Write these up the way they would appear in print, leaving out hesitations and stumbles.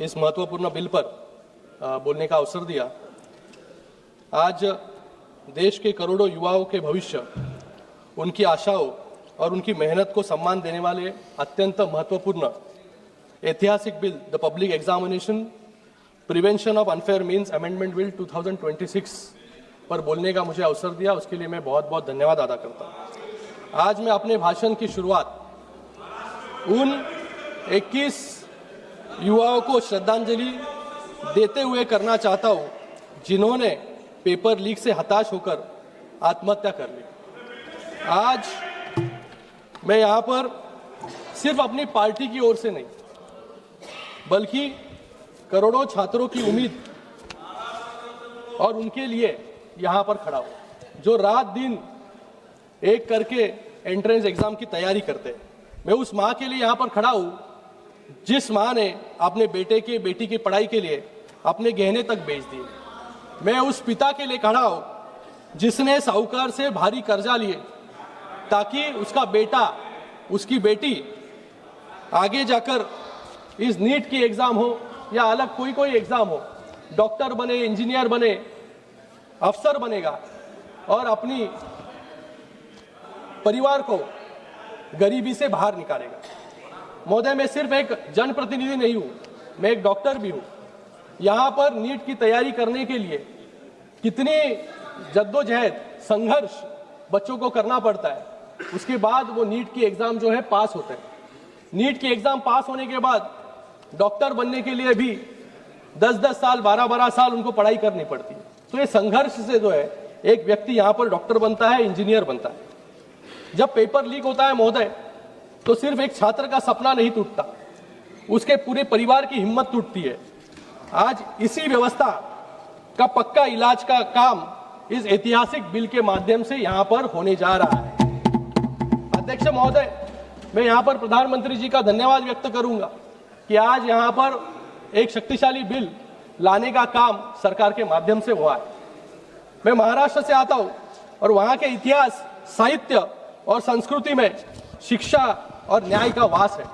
इस महत्वपूर्ण बिल पर बोलने का अवसर दिया। आज देश के करोड़ों युवाओं के भविष्य, उनकी आशाओं और उनकी मेहनत को सम्मान देने वाले अत्यंत महत्वपूर्ण ऐतिहासिक bill the public examination prevention of unfair means amendment bill 2026 पर बोलने का मुझे अवसर दिया, उसके लिए मैं बहुत बहुत धन्यवाद अदा करता हूँ। आज मैं अपने भाषण की शुरुआत उन 21 युवाओं को श्रद्धांजलि देते हुए करना चाहता हूँ जिन्होंने पेपर लीक से हताश होकर आत्महत्या कर ली। आज मैं यहाँ पर सिर्फ अपनी पार्टी की ओर से नहीं बल्कि करोड़ों छात्रों की उम्मीद और उनके लिए यहाँ पर खड़ा हूँ, जो रात दिन एक करके एंट्रेंस एग्जाम की तैयारी करते हैं। मैं उस माँ के लिए यहाँ पर खड़ा हूँ जिस माँ ने अपने बेटी की पढ़ाई के लिए अपने गहने तक बेच दिए। मैं उस पिता के लिए खड़ा हूँ जिसने साहूकार से भारी कर्जा लिए ताकि उसका बेटा, उसकी बेटी आगे जाकर इस नीट की एग्जाम हो या अलग कोई एग्जाम हो, डॉक्टर बने, इंजीनियर बने, अफसर बनेगा और अपनी परिवार को गरीबी से बाहर निकालेगा। महोदय, मैं सिर्फ एक जनप्रतिनिधि नहीं हूं, मैं एक डॉक्टर भी हूं। यहां पर नीट की तैयारी करने के लिए कितनी जद्दोजहद, संघर्ष बच्चों को करना पड़ता है, उसके बाद वो नीट की एग्जाम जो है पास होते हैं। नीट की एग्जाम पास होने के बाद डॉक्टर बनने के लिए भी 10-10 साल, 12-12 साल उनको पढ़ाई करनी पड़ती है। तो ये संघर्ष से जो है एक व्यक्ति यहाँ पर डॉक्टर बनता है, इंजीनियर बनता है। जब पेपर लीक होता है महोदय, तो सिर्फ एक छात्र का सपना नहीं टूटता, उसके पूरे परिवार की हिम्मत टूटती है। आज इसी व्यवस्था का पक्का इलाज का काम इस ऐतिहासिक बिल के माध्यम से यहाँ पर होने जा रहा है। अध्यक्ष महोदय, मैं यहाँ पर प्रधानमंत्री जी का धन्यवाद व्यक्त करूंगा कि आज यहाँ पर एक शक्तिशाली बिल लाने का काम सरकार के माध्यम से हुआ है। मैं महाराष्ट्र से आता हूं और वहां के इतिहास, साहित्य और संस्कृति में शिक्षा और न्याय का वास है।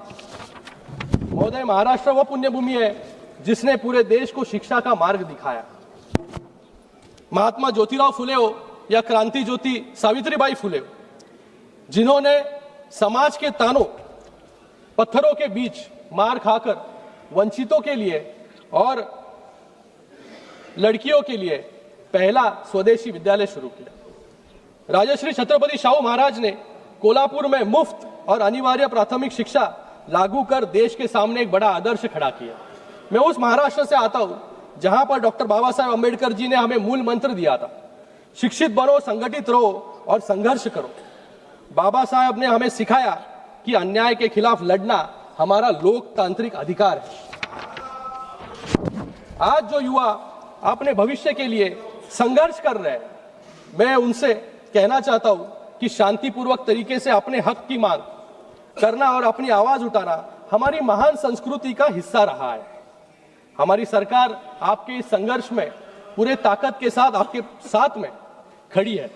महोदय, महाराष्ट्र वह पुण्यभूमि है जिसने पूरे देश को शिक्षा का मार्ग दिखाया। महात्मा ज्योतिराव फुले हो या क्रांति ज्योति सावित्रीबाई फुले हो, जिन्होंने समाज के तानों पत्थरों के बीच मार खाकर वंचितों के लिए और लड़कियों के लिए पहला स्वदेशी विद्यालय शुरू किया। राजश्री छत्रपति शाहू महाराज ने कोल्हापुर में मुफ्त और अनिवार्य प्राथमिक शिक्षा लागू कर देश के सामने एक बड़ा आदर्श खड़ा किया। मैं उस महाराष्ट्र से आता हूं जहां पर डॉक्टर बाबा साहेब अम्बेडकर जी ने हमें मूल मंत्र दिया था, शिक्षित बनो, संगठित रहो और संघर्ष करो। बाबा साहब ने हमें सिखाया कि अन्याय के खिलाफ लड़ना हमारा लोकतांत्रिक अधिकार है। आज जो युवा अपने भविष्य के लिए संघर्ष कर रहे हैं, मैं उनसे कहना चाहता हूं कि शांतिपूर्वक तरीके से अपने हक की मांग करना और अपनी आवाज उठाना हमारी महान संस्कृति का हिस्सा रहा है। हमारी सरकार आपके इस संघर्ष में पूरे ताकत के साथ आपके साथ में खड़ी है।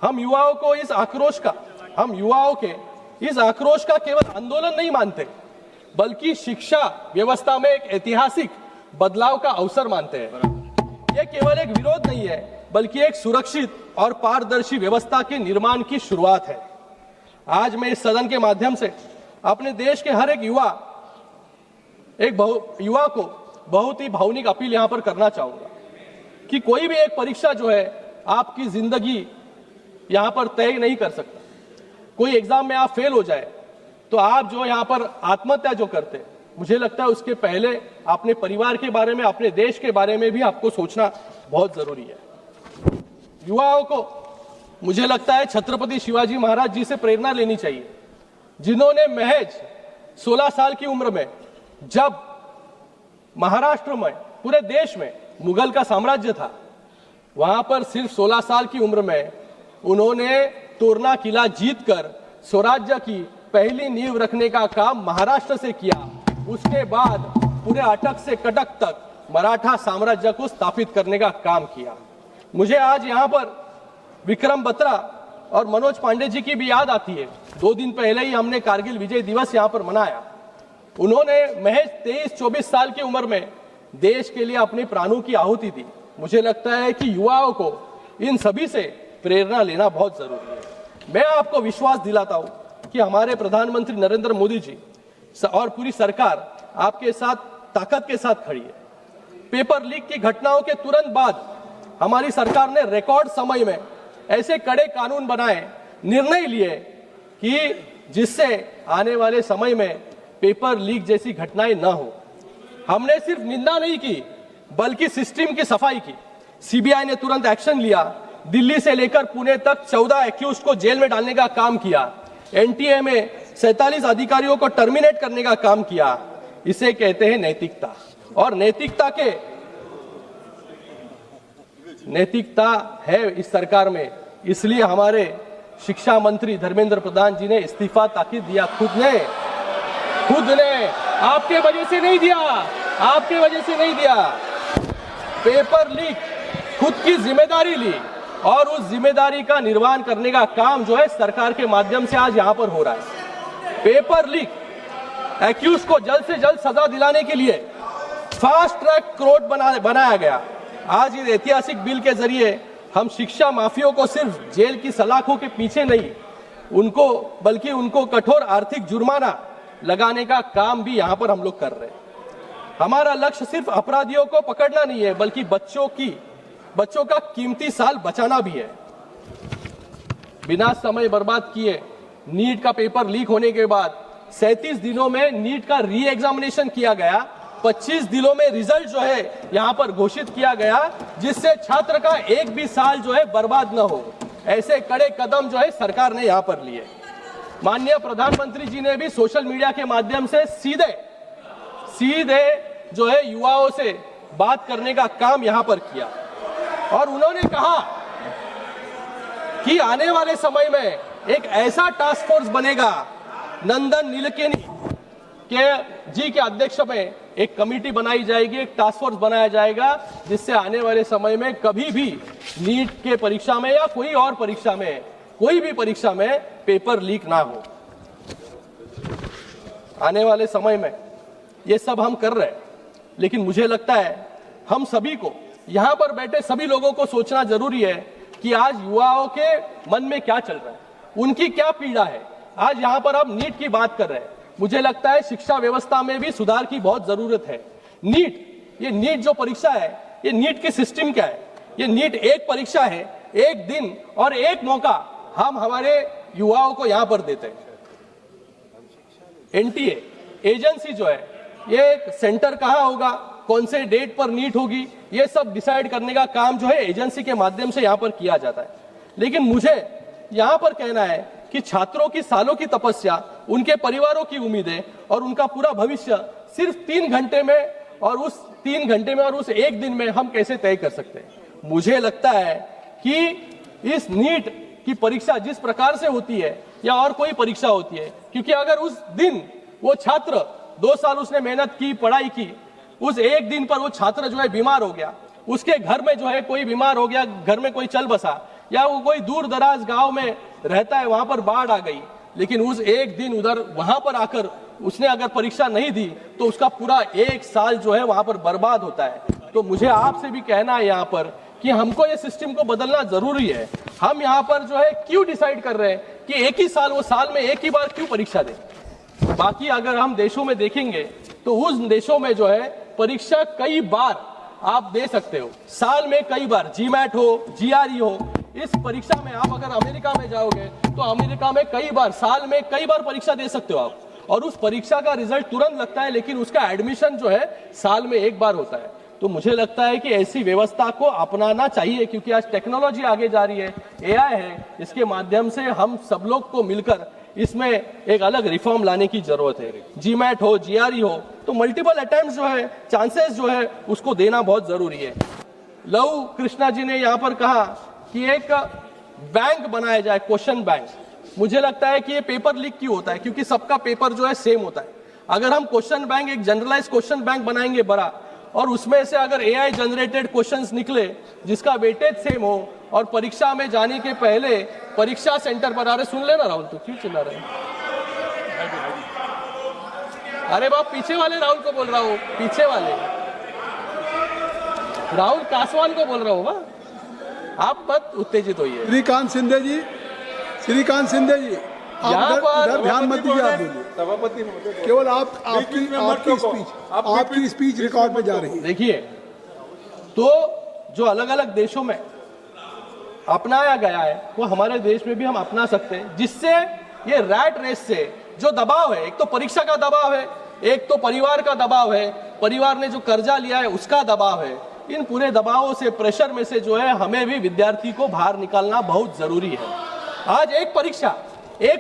हम युवाओं के इस आक्रोश का केवल आंदोलन नहीं मानते, बल्कि शिक्षा व्यवस्था में एक ऐतिहासिक बदलाव का अवसर मानते हैं। यह केवल एक विरोध नहीं है, बल्कि एक सुरक्षित और पारदर्शी व्यवस्था के निर्माण की शुरुआत है। आज मैं इस सदन के माध्यम से अपने देश के हर एक युवा को बहुत ही भावनिक अपील यहां पर करना चाहूंगा कि कोई भी एक परीक्षा जो है आपकी जिंदगी यहां पर तय नहीं कर सकता। कोई एग्जाम में आप फेल हो जाए तो आप जो यहां पर आत्महत्या जो करते हैं, मुझे लगता है उसके पहले अपने परिवार के बारे में, अपने देश के बारे में भी आपको सोचना बहुत जरूरी है। युवाओं को मुझे लगता है छत्रपति शिवाजी महाराज जी से प्रेरणा लेनी चाहिए, जिन्होंने महज 16 साल की उम्र में, जब महाराष्ट्र में, पूरे देश में मुगल का साम्राज्य था, वहां पर सिर्फ 16 साल की उम्र में उन्होंने तोरना किला जीतकर स्वराज्य की पहली नींव रखने का काम महाराष्ट्र से किया। उसके बाद पूरे अटक से कटक तक मराठा साम्राज्य को स्थापित करने का काम किया। मुझे आज यहाँ पर विक्रम बत्रा और मनोज पांडे जी की भी याद आती है। 2 दिन पहले ही हमने कारगिल विजय दिवस यहाँ पर मनाया। उन्होंने महज 23-24 साल की उम्र में देश के लिए अपने प्राणों की आहुति दी। मुझे लगता है कि युवाओं को इन सभी से प्रेरणा लेना बहुत जरूरी है। मैं आपको विश्वास दिलाता हूं कि हमारे प्रधानमंत्री नरेंद्र मोदी जी और पूरी सरकार आपके साथ ताकत के साथ खड़ी है। पेपर लीक की घटनाओं के तुरंत बाद हमारी सरकार ने रिकॉर्ड समय में ऐसे कड़े कानून बनाए, निर्णय लिए कि जिससे आने वाले समय में पेपर लीक जैसी घटनाएं ना हो। हमने सिर्फ निंदा नहीं की बल्कि सिस्टम की सफाई की। सीबीआई ने तुरंत एक्शन लिया। दिल्ली से लेकर पुणे तक 14 एक्यूज को जेल में डालने का काम किया। एनटीए में 47 अधिकारियों को टर्मिनेट करने का काम किया। इसे कहते हैं नैतिकता। और नैतिकता है इस सरकार में, इसलिए हमारे शिक्षा मंत्री धर्मेंद्र प्रधान जी ने इस्तीफा ताकि दिया। खुद ने आपके वजह से नहीं दिया, आपके वजह से नहीं दिया। पेपर लीक खुद की जिम्मेदारी ली और उस जिम्मेदारी का निर्वहन करने का काम जो है सरकार के माध्यम से आज यहां पर हो रहा है। पेपर लीक एक्यूज को जल्द से जल्द सजा दिलाने के लिए फास्ट ट्रैक कोर्ट बनाया गया। आज इस ऐतिहासिक बिल के जरिए हम शिक्षा माफियों को सिर्फ जेल की सलाखों के पीछे नहीं बल्कि उनको कठोर आर्थिक जुर्माना लगाने का काम भी यहां पर हम लोग कर रहे हैं। हमारा लक्ष्य सिर्फ अपराधियों को पकड़ना नहीं है बल्कि बच्चों का कीमती साल बचाना भी है। बिना समय बर्बाद किए नीट का पेपर लीक होने के बाद 37 दिनों में नीट का री एग्जामिनेशन किया गया। 25 दिनों में रिजल्ट जो है यहां पर घोषित किया गया, जिससे छात्र का एक भी साल जो है बर्बाद न हो। ऐसे कड़े कदम जो है सरकार ने यहां पर लिए। माननीय प्रधानमंत्री जी ने भी सोशल मीडिया के माध्यम से सीधे जो है युवाओं से बात करने का काम यहां पर किया और उन्होंने कहा कि आने वाले समय में एक ऐसा टास्क फोर्स बनेगा। नंदन नीलेकनी जी के अध्यक्ष में एक कमेटी बनाई जाएगी, एक टास्क फोर्स बनाया जाएगा, जिससे आने वाले समय में कभी भी नीट के परीक्षा में या कोई और परीक्षा में, कोई भी परीक्षा में पेपर लीक ना हो। आने वाले समय में ये सब हम कर रहे हैं, लेकिन मुझे लगता है हम सभी को, यहां पर बैठे सभी लोगों को सोचना जरूरी है कि आज युवाओं के मन में क्या चल रहा है, उनकी क्या पीड़ा है। आज यहां पर हम नीट की बात कर रहे हैं। मुझे लगता है शिक्षा व्यवस्था में भी सुधार की बहुत जरूरत है। ये नीट जो परीक्षा है, ये नीट की सिस्टम क्या है? ये नीट एक परीक्षा है, एक दिन और एक मौका हम हमारे युवाओं को यहां पर देते हैं। एनटीए एजेंसी जो है, ये सेंटर कहां होगा, कौन से डेट पर नीट होगी, ये सब डिसाइड करने का काम जो है एजेंसी के माध्यम से यहां पर किया जाता है। लेकिन मुझे यहां पर कहना है कि छात्रों की सालों की तपस्या, उनके परिवारों की उम्मीदें और उनका पूरा भविष्य सिर्फ 3 घंटे में और उस 3 घंटे में और उस एक दिन में हम कैसे तय कर सकते हैं। मुझे लगता है कि इस नीट की परीक्षा जिस प्रकार से होती है या और कोई परीक्षा होती है, क्योंकि अगर उस दिन वो छात्र 2 साल उसने मेहनत की, पढ़ाई की, उस एक दिन पर वो छात्र जो है बीमार हो गया, उसके घर में जो है कोई बीमार हो गया, घर में कोई चल बसा, या वो कोई दूर दराज गांव में रहता है, वहां पर बाढ़ आ गई, लेकिन उस एक दिन उधर वहां पर आकर उसने अगर परीक्षा नहीं दी तो उसका पूरा 1 साल जो है वहां पर बर्बाद होता है। तो मुझे आपसे भी कहना है यहाँ पर कि हमको ये सिस्टम को बदलना जरूरी है। हम यहाँ पर जो है क्यों डिसाइड कर रहे हैं कि एक ही साल, वो साल में एक ही बार क्यों परीक्षा दें। बाकी अगर हम देशों में देखेंगे तो उस देशों में जो है परीक्षा कई बार आप दे सकते हो, साल में कई बार, जीमैट हो, जीआरई हो। इस परीक्षा में आप अगर अमेरिका में जाओगे तो अमेरिका में कई बार, साल में कई बार परीक्षा दे सकते हो आप, और उस परीक्षा का रिजल्ट तुरंत लगता है, लेकिन उसका एडमिशन जो है साल में एक बार होता है। तो मुझे लगता है कि ऐसी व्यवस्था को अपनाना चाहिए, क्योंकि आज टेक्नोलॉजी आगे जा रही है, एआई है, इसके माध्यम से हम सब लोग को मिलकर इसमें एक अलग रिफॉर्म लाने की जरूरत है। जीमैट हो, जीआरई हो, तो मल्टीपल अटेम्प्ट जो है, चांसेस जो है उसको देना बहुत जरूरी है। लव कृष्णा जी ने यहाँ पर कहा कि एक बैंक बनाया जाए, क्वेश्चन बैंक। मुझे लगता है कि ये पेपर लीक क्यों होता है, क्योंकि सबका पेपर जो है सेम होता है। अगर हम क्वेश्चन बैंक, एक जनरलाइज क्वेश्चन बैंक बनाएंगे बड़ा, और उसमें से अगर एआई जनरेटेड क्वेश्चंस निकले जिसका वेटेज सेम हो, और परीक्षा में जाने के पहले परीक्षा सेंटर पर, अरे सुन लेना राहुल, तो क्यों चिल्ला रहे हैं, अरे बाप, पीछे वाले राहुल को बोल रहा हूँ, पीछे वाले राहुल कासवान को बोल रहा हूँ। आप मत उत्तेजित होइए। श्रीकांत शिंदे जी, श्रीकांत शिंदे जी, यहाँ आप पर उधर ध्यान मत दीजिए। आप बोलिए, सभापति महोदय, केवल आपकी स्पीच रिकॉर्ड में जा रही है। देखिए, तो जो अलग अलग देशों में अपनाया गया है वो हमारे देश में भी हम अपना सकते हैं, जिससे ये रैट रेस से जो दबाव है, एक तो परीक्षा का दबाव है, एक तो परिवार का दबाव है, परिवार ने जो कर्जा लिया है उसका दबाव है, इन पूरे दबावों से, प्रेशर में से जो है हमें भी विद्यार्थी को बाहर निकालना बहुत जरूरी है। आज एक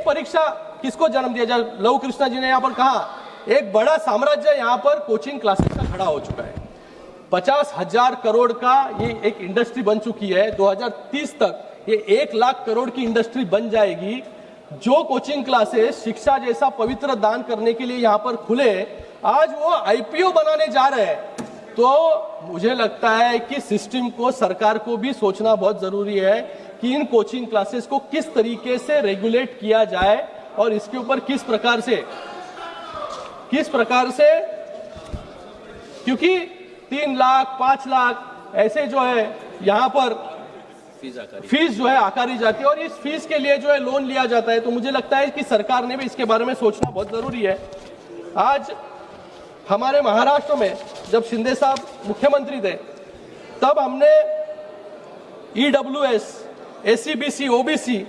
परीक्षा किसको जन्म दिया जाए? लव कृष्णा जी ने यहाँ पर कहा, एक बड़ा साम्राज्य यहाँ पर कोचिंग क्लासेस का खड़ा हो चुका है। 50,000 करोड़ का ये एक इंडस्ट्री बन चुकी है। 2030 तक ये 1 लाख करोड़ की इंडस्ट्री बन जाएगी। जो कोचिंग क्लासेस शिक्षा जैसा पवित्र दान करने के लिए यहाँ पर खुले, आज वो आईपीओ बनाने जा रहे हैं। तो मुझे लगता है कि सिस्टम को, सरकार को भी सोचना बहुत जरूरी है कि इन कोचिंग क्लासेस को किस तरीके से रेगुलेट किया जाए और इसके ऊपर किस प्रकार से, क्योंकि 3 लाख 5 लाख ऐसे जो है यहाँ पर फीस जो है आकारी जाती है और इस फीस के लिए जो है लोन लिया जाता है। तो मुझे लगता है कि सरकार ने भी इसके बारे में सोचना बहुत जरूरी है। आज हमारे महाराष्ट्र में जब शिंदे साहब मुख्यमंत्री थे, तब हमने EWS, SCBC, OBC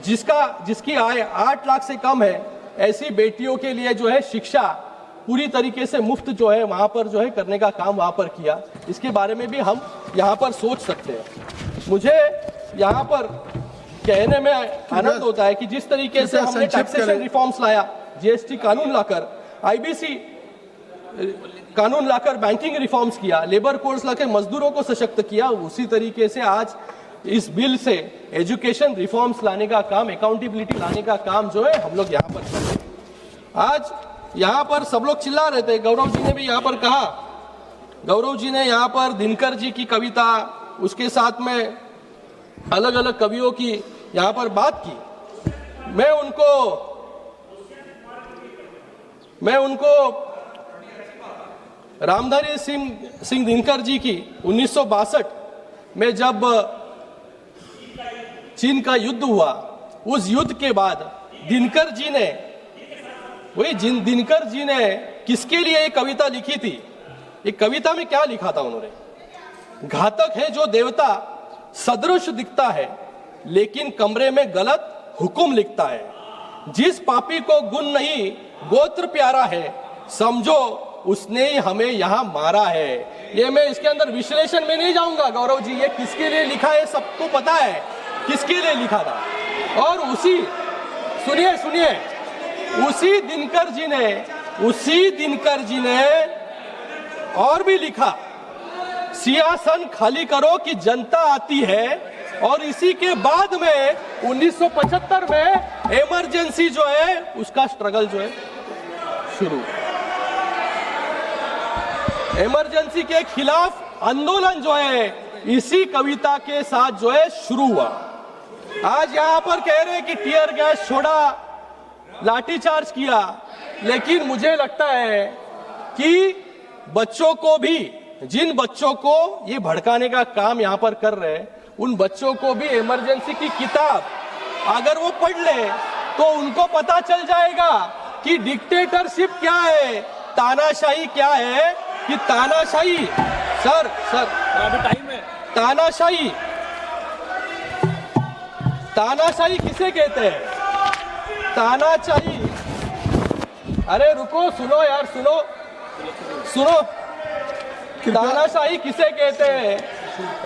जिसकी आय 8 लाख से कम है, ऐसी बेटियों के लिए जो है शिक्षा पूरी तरीके से मुफ्त जो है वहां पर जो है करने का काम वहां पर किया। इसके बारे में भी हम यहाँ पर सोच सकते हैं। मुझे यहाँ पर कहने में आनंद होता है कि जिस तरीके से हमने टैक्सेशन रिफॉर्म्स लाया, GST कानून लाकर, IBC कानून लाकर बैंकिंग रिफॉर्म्स किया, लेबर कोड्स लाकर मजदूरों को सशक्त किया, उसी तरीके से आज इस बिल से एजुकेशन रिफॉर्म्स लाने का काम, अकाउंटेबिलिटी लाने का काम जो है हम लोग यहाँ पर कर रहे हैं। आज यहाँ पर सब लोग चिल्ला रहे थे, गौरव जी ने भी यहाँ पर कहा, गौरव जी ने यहाँ पर दिनकर जी की कविता, उसके साथ में अलग अलग कवियों की यहाँ पर बात की। मैं उनको रामधारी सिंह दिनकर जी की 1962 में जब चीन का युद्ध हुआ, उस युद्ध के बाद दिनकर जी ने किसके लिए ये कविता लिखी थी? एक कविता में क्या लिखा था उन्होंने? घातक है जो देवता सदृश दिखता है, लेकिन कमरे में गलत हुक्म लिखता है। जिस पापी को गुण नहीं गोत्र प्यारा है, समझो उसने ही हमें यहाँ मारा है। ये मैं इसके अंदर विश्लेषण में नहीं जाऊंगा गौरव जी, ये किसके लिए लिखा है सबको पता है किसके लिए लिखा था। और सुनिए उसी दिनकर जी ने और भी लिखा, सिंहासन खाली करो कि जनता आती है। और इसी के बाद में 1975 में इमरजेंसी जो है उसका स्ट्रगल जो है शुरू, इमरजेंसी के खिलाफ आंदोलन जो है इसी कविता के साथ जो है शुरू हुआ। आज यहाँ पर कह रहे हैं कि टीयर गैस छोड़ा, लाठीचार्ज किया, लेकिन मुझे लगता है कि बच्चों को भी, जिन बच्चों को ये भड़काने का काम यहाँ पर कर रहे हैं, उन बच्चों को भी इमरजेंसी की किताब अगर वो पढ़ ले तो उनको पता चल जाएगा कि डिक्टेटरशिप क्या है, तानाशाही क्या है। कि तानाशाही, सर अभी टाइम है, तानाशाही किसे कहते हैं? तानाशाही, अरे रुको, सुनो यार, सुनो, तानाशाही किसे कहते हैं?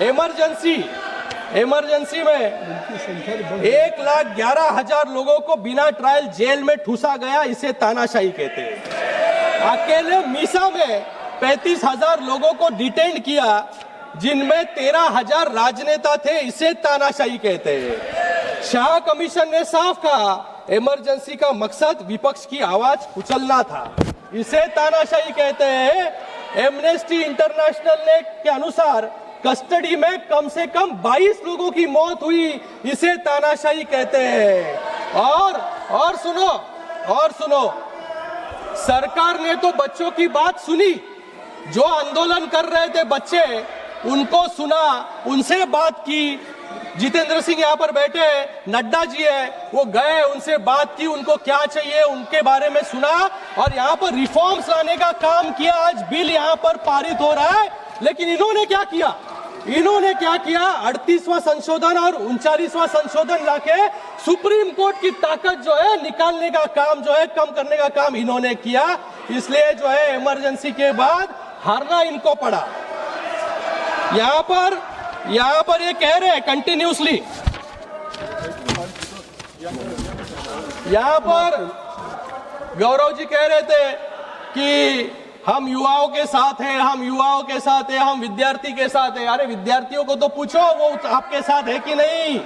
इमरजेंसी में 1,11,000 लोगों को बिना ट्रायल जेल में ठूसा गया, इसे तानाशाही कहते हैं। अकेले मीसा में 35,000 लोगों को डिटेन किया, जिनमें 13,000 राजनेता थे, इसे तानाशाही कहते हैं। शाह कमीशन ने साफ कहा, इमरजेंसी का मकसद विपक्ष की आवाज कुचलना था, इसे तानाशाही कहते हैं। एमनेस्टी इंटरनेशनल के अनुसार कस्टडी में कम से कम 22 लोगों की मौत हुई, इसे तानाशाही कहते हैं। और सुनो, सरकार ने तो बच्चों की बात सुनी, जो आंदोलन कर रहे थे बच्चे उनको सुना, उनसे बात की। जितेंद्र सिंह यहाँ पर बैठे हैं, नड्डा जी है, वो गए, उनसे बात की, उनको क्या चाहिए उनके बारे में सुना और यहाँ पर रिफॉर्म्स लाने का काम किया। आज बिल यहाँ पर पारित हो रहा है, लेकिन इन्होंने क्या किया? 38वां संशोधन और 39वां संशोधन लाके सुप्रीम कोर्ट की ताकत जो है निकालने का काम जो है, कम करने का काम इन्होंने किया। इसलिए जो है इमरजेंसी के बाद हारना इनको पड़ा। यहाँ पर ये कह रहे हैं कंटिन्यूसली, यहाँ पर गौरव जी कह रहे थे कि हम युवाओं के साथ हैं, हम युवाओं के साथ हैं, हम विद्यार्थी के साथ हैं। अरे विद्यार्थियों को तो पूछो वो आपके साथ है कि नहीं।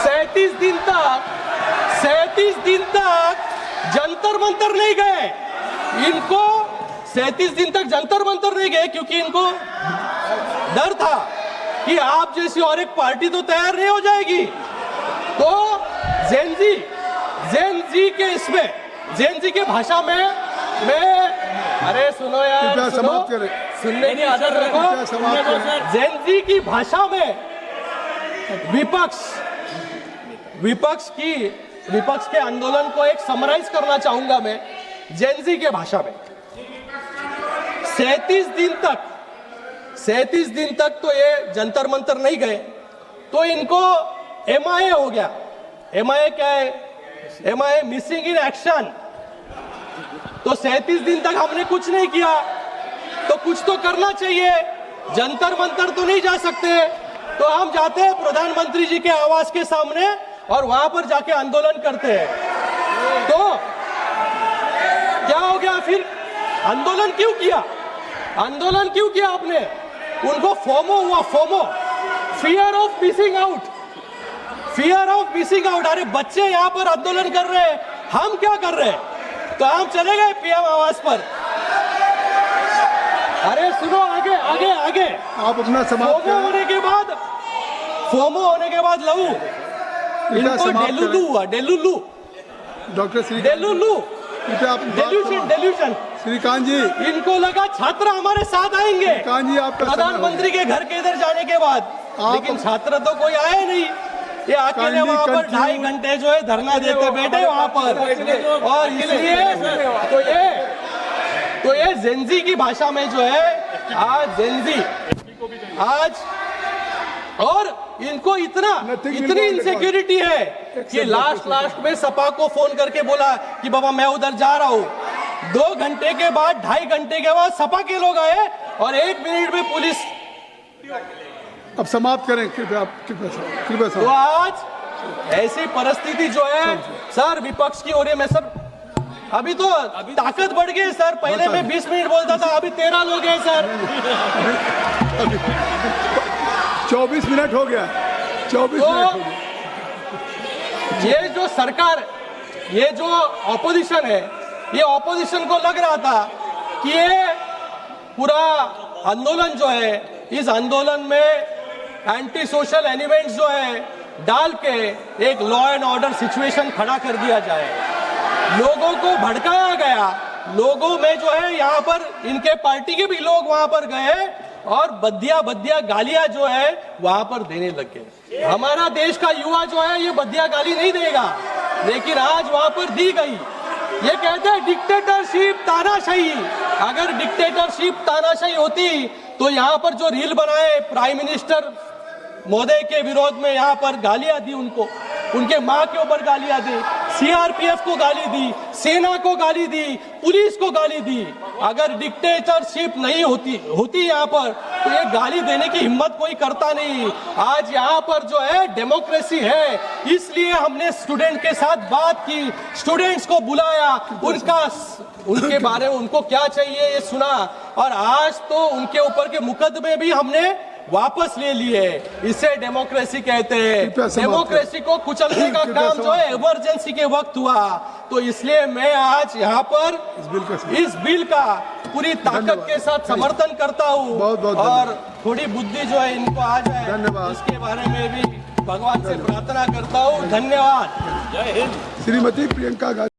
37 दिन तक जंतर मंतर नहीं गए, इनको 37 दिन तक जंतर मंतर नहीं गए क्योंकि इनको डर था कि आप जैसी और एक पार्टी तो तैयार नहीं हो जाएगी। तो जेन जी के भाषा में मैं, अरे सुनो यार, सुनने की आदत रखो। जेन जी की भाषा में विपक्ष के आंदोलन को एक समराइज करना चाहूंगा मैं जेन जी के भाषा में। 37 दिन तक तो ये जंतर मंतर नहीं गए, तो इनको MIA हो गया। MIA क्या है? MIA missing in action. तो 37 दिन तक हमने कुछ नहीं किया, तो कुछ तो करना चाहिए। जंतर मंतर तो नहीं जा सकते, तो हम जाते हैं प्रधानमंत्री जी के आवास के सामने और वहां पर जाके आंदोलन करते हैं। तो क्या हो गया फिर? आंदोलन क्यों किया आपने? उनको फोमो हुआ, फियर ऑफ मिसिंग आउट। अरे बच्चे यहाँ पर आंदोलन कर रहे हैं, हम क्या कर रहे हैं? तो हम चले गए PM आवास पर। अरे सुनो, आगे आप अपना समाप्त फोमो होने के बाद लहू, इनको डेलुलू डॉक्टर डेल्यूशन। श्रीकांत जी, इनको लगा छात्र हमारे साथ आएंगे श्रीकांत जी, आपका प्रधानमंत्री के घर के इधर जाने के बाद, लेकिन छात्र तो कोई आए नहीं। ये अकेले वहां पर 2.5 घंटे जो है धरना देते बैठे वहां पर। और इसलिए तो ये जेनजी की भाषा में जो है आज जेनजी और इनको इतनी इनसिक्योरिटी है कि लास्ट में सपा को फोन करके बोला कि बाबा मैं उधर जा रहा हूँ। 2 घंटे के बाद, 2.5 घंटे के बाद सपा के लोग आए और 1 मिनट में पुलिस। अब समाप्त करें कृपया। तो आज ऐसी परिस्थिति जो है सर विपक्ष की ओर मैं सर, अभी तो ताकत बढ़ गई सर। पहले मैं 20 मिनट बोलता था, अभी 13 लोग हैं सर। 24 मिनट हो गया। 24 तो मिनट हो गया। ये जो सरकार, ये जो ऑपोजिशन है, ये ऑपोजिशन को लग रहा था कि ये पूरा आंदोलन जो है, इस आंदोलन में एंटी सोशल एलिमेंट्स जो है डाल के एक लॉ एंड ऑर्डर सिचुएशन खड़ा कर दिया जाए। लोगों को भड़काया गया, लोगों में जो है यहाँ पर इनके पार्टी के भी लोग वहां पर गए और बद्दिया गालियां जो है वहां पर देने लगे। हमारा देश का युवा जो है ये बद्दिया गाली नहीं देगा, लेकिन आज वहां पर दी गई। ये कहते हैं डिक्टेटरशिप, तानाशाही। अगर डिक्टेटरशिप, तानाशाही होती तो यहाँ पर जो रील बनाए प्राइम मिनिस्टर महोदय के विरोध में, यहाँ पर गालियां दी उनको, उनके माँ के ऊपर गालियां दी, CRPF को गाली दी, सेना को गाली दी, पुलिस को गाली दी। अगर डिक्टेटरशिप नहीं होती यहाँ पर तो ये गाली देने की हिम्मत कोई करता नहीं। आज यहाँ पर जो है डेमोक्रेसी है, इसलिए हमने स्टूडेंट के साथ बात की, स्टूडेंट्स को बुलाया, उनके बारे में उनको क्या चाहिए ये सुना, और आज तो उनके ऊपर के मुकदमे भी हमने वापस ले लिए। इसे डेमोक्रेसी कहते हैं। डेमोक्रेसी को कुचलने का काम जो है इमरजेंसी के वक्त हुआ। तो इसलिए मैं आज यहाँ पर इस बिल का पूरी ताकत के साथ समर्थन करता हूँ, और थोड़ी बुद्धि जो है इनको आ जाए, इसके बारे में भी भगवान से प्रार्थना करता हूँ। धन्यवाद। श्रीमती प्रियंका गांधी।